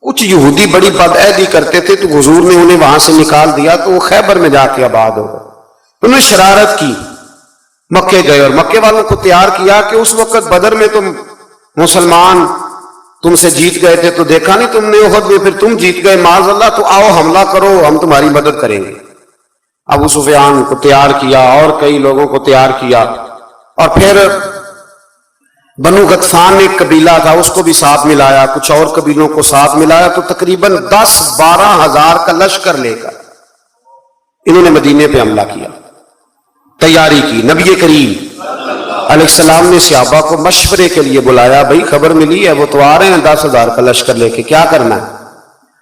کچھ یہودی بڑی بدعہدی کرتے تھے تو حضور نے انہیں وہاں سے نکال دیا تو وہ خیبر میں جا کے آباد ہو گئے. انہوں نے شرارت کی, مکے گئے اور مکے والوں کو تیار کیا کہ اس وقت بدر میں تم مسلمان تم سے جیت گئے تھے تو دیکھا نہیں تم نے, احد میں پھر تم جیت گئے معاذ اللہ, تو آؤ حملہ کرو, ہم تمہاری مدد کریں گے. ابو سفیان کو تیار کیا اور کئی لوگوں کو تیار کیا, اور پھر بنو غطفان ایک قبیلہ تھا اس کو بھی ساتھ ملایا, کچھ اور قبیلوں کو ساتھ ملایا, تو تقریباً 10-12 ہزار کا لشکر لے کر انہوں نے مدینے پہ حملہ کیا, تیاری کی. نبی کریم علیہ السلام نے صحابہ کو مشورے کے لیے بلایا, بھائی خبر ملی ہے وہ تو آ رہے ہیں 10,000 کا لشکر لے کے, کیا کرنا ہے؟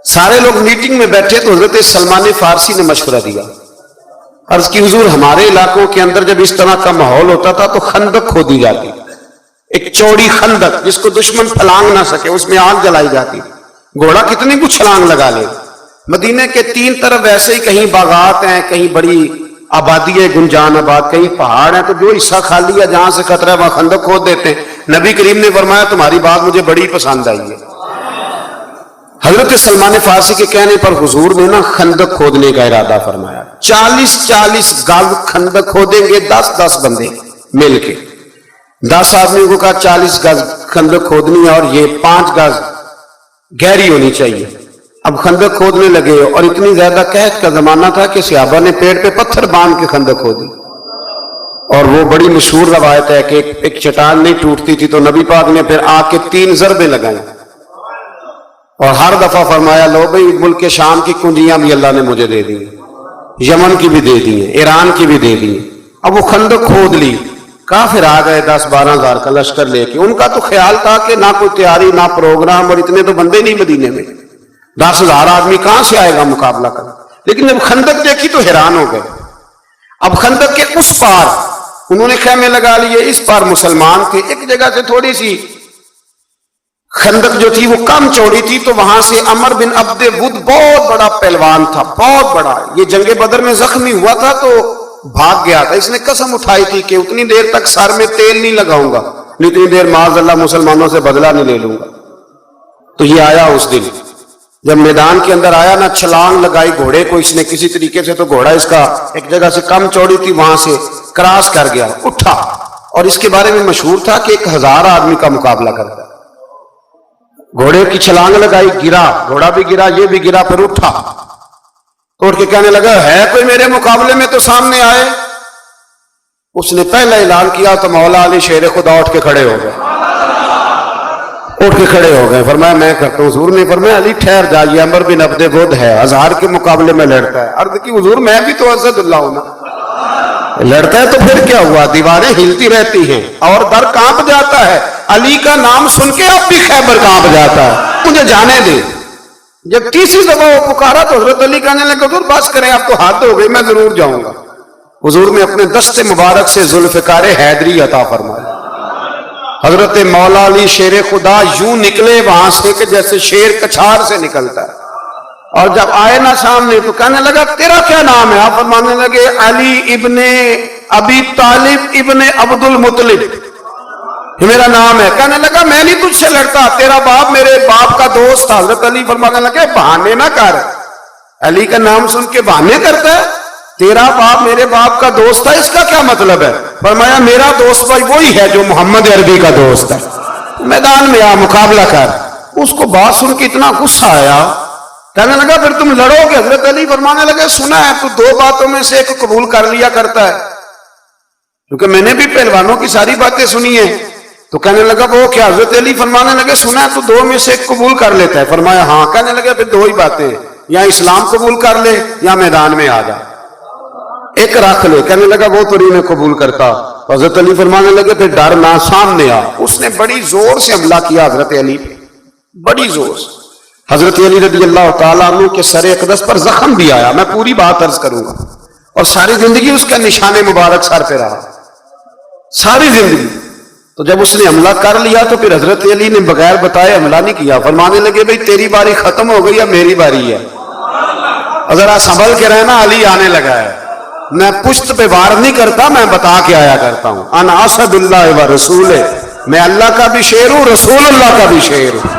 سارے لوگ میٹنگ میں بیٹھے تو حضرت سلمان فارسی نے مشورہ دیا, عرض کی حضور ہمارے علاقوں کے اندر جب اس طرح کا ماحول ہوتا تھا تو خندق کھودی جاتی, ایک چوڑی خندق جس کو دشمن پھلانگ نہ سکے, اس میں آگ جلائی جاتی, گھوڑا کتنی کچھ چھلانگ لگا لے. مدینے کے 3 طرف ایسے ہی کہیں باغات ہیں, کہیں بڑی آبادی ہے گنجان آباد, کہیں پہاڑ ہیں, تو جو حصہ خالی ہے جہاں سے خطرہ ہے وہاں خندق کھود دیتے ہیں. نبی کریم نے فرمایا تمہاری بات مجھے بڑی پسند آئی ہے. حضرت سلمان فارسی کے کہنے پر حضور نے نا خندق کھودنے کا ارادہ فرمایا. 40-40 گز خندق کھودیں گے 10-10 بندے مل کے. 10 آدمیوں کو کہا 40 گز خندق کھودنی ہے اور یہ 5 گز گہری ہونی چاہیے. اب خندق کھودنے لگے اور اتنی زیادہ قحط کا زمانہ تھا کہ صحابہ نے پیڑ پہ پتھر باندھ کے خندق کھودی, اور وہ بڑی مشہور روایت ہے کہ ایک چٹان نہیں ٹوٹتی تھی تو نبی پاک نے پھر آ کے 3 ضربیں لگائیں اور ہر دفعہ فرمایا لو بھئی ملک شام کی کنجیاں بھی اللہ نے مجھے دے دی, یمن کی بھی دے دی ہیں, ایران کی بھی دے دی ہیں. اب وہ خندق کھود لی, کافر آ گئے 10-12 ہزار کا لشکر لے کے. ان کا تو خیال تھا کہ نہ کوئی تیاری نہ پروگرام, اور اتنے تو بندے نہیں مدینے میں, 10,000 آدمی کہاں سے آئے گا مقابلہ کرنا. لیکن جب خندق دیکھی تو حیران ہو گئے. اب خندق کے اس پار انہوں نے خیمے لگا لیے, اس پار مسلمان تھے. ایک جگہ سے تھوڑی سی خندق جو تھی وہ کم چوڑی تھی, تو وہاں سے عمر بن عبد ود بہت بڑا پہلوان تھا, بہت بڑا, یہ جنگ بدر میں زخمی ہوا تھا تو بھاگ گیا تھا. اس نے قسم اٹھائی تھی کہ اتنی دیر تک سر میں تیل نہیں لگاؤں گا, اتنی دیر معاذ اللہ مسلمانوں سے بدلہ نہیں لے لوں گا. تو یہ آیا اس دن, جب میدان کے اندر آیا نا, چھلانگ لگائی گھوڑے کو اس نے کسی طریقے سے, تو گھوڑا اس کا ایک جگہ سے کم چوڑی تھی وہاں سے کراس کر گیا, اٹھا, اور اس کے بارے میں مشہور تھا کہ 1000 آدمی کا مقابلہ کرتا ہے. گھوڑے کی چھلانگ لگائی, گرا, گھوڑا بھی گرا, یہ بھی گرا, پھر اٹھا, توڑ کے کہنے لگا ہے کوئی میرے مقابلے میں تو سامنے آئے. اس نے پہلا اعلان کیا تو مولا علی شیر خدا اٹھ کے کھڑے ہو گئے, فرمایا میں کرتا ہوں. حضور نے فرمایا علی ٹھہر جائیے, عمر بن عبد ود ہے, 1000 کے مقابلے میں لڑتا ہے. عرض کی حضور میں بھی تو اسد اللہ ہوں نا, لڑتا ہے تو پھر کیا ہوا, دیواریں ہلتی رہتی ہیں اور در کانپ جاتا ہے. علی کا نام سن کے اب بھی خیبر کانپ جاتا ہے, مجھے جانے دے. جب تیسری دفعہ وہ پکارا تو حضرت علی کہنے لگے حضور بس کریں, اب تو حد ہو گئی, میں ضرور جاؤں گا. حضور نے اپنے دست مبارک سے ذوالفقار حیدری عطا فرمایا. حضرت مولا علی شیر خدا یوں نکلے وہاں سے کہ جیسے شیر کچھار سے نکلتا ہے, اور جب آئے نا سامنے تو کہنے لگا تیرا کیا نام ہے؟ آپ فرمانے لگے علی ابن ابی طالب ابن عبد المطلب, یہ میرا نام ہے. کہنے لگا میں نہیں تجھ سے لڑتا, تیرا باپ میرے باپ کا دوست تھا. حضرت علی فرمانے لگے بہانے نہ کر, علی کا نام سن کے بہانے کرتا ہے, تیرا باپ میرے باپ کا دوست تھا, اس کا کیا مطلب ہے؟ فرمایا میرا دوست بھائی وہی ہے جو محمد عربی کا دوست ہے, میدان میں آ مقابلہ کر. اس کو بات سن کے اتنا غصہ آیا, کہنے لگا پھر تم لڑو گے؟ حضرت علی فرمانے لگے سنا ہے تو 2 باتوں میں سے ایک قبول کر لیا کرتا ہے, کیونکہ میں نے بھی پہلوانوں کی ساری باتیں سنی ہیں. تو کہنے لگا وہ کیا؟ حضرت علی فرمانے لگے سنا ہے تو 2 میں سے ایک قبول کر لیتا ہے. فرمایا ہاں. کہنے لگے پھر 2 ہی باتیں ہیں, یا اسلام قبول کر لے یا میدان میں آ جا, ایک رکھ لے. کہنے لگا وہ تو نہیں میں قبول کرتا. حضرت علی فرمانے لگے پھر ڈر نہ, سامنے آ. اس نے بڑی زور سے حملہ کیا حضرت علی پہ, بڑی زور سے. حضرت علی رضی اللہ تعالیٰ عنہ کے سر اقدس پر زخم بھی آیا, میں پوری بات عرض کروں گا, اور ساری زندگی اس کا نشان مبارک سر پہ رہا, ساری زندگی. تو جب اس نے حملہ کر لیا تو پھر حضرت علی نے بغیر بتائے حملہ نہیں کیا. فرمانے لگے بھئی تیری باری ختم ہو گئی یا میری باری ہے؟ ذرا سنبھل کے رہنا, علی آنے لگا ہے. میں پشت پہ وار نہیں کرتا, میں بتا کے آیا کرتا ہوں. انا اسد اللہ و رسول, میں اللہ کا بھی شیر ہوں, رسول اللہ کا بھی شیر ہوں.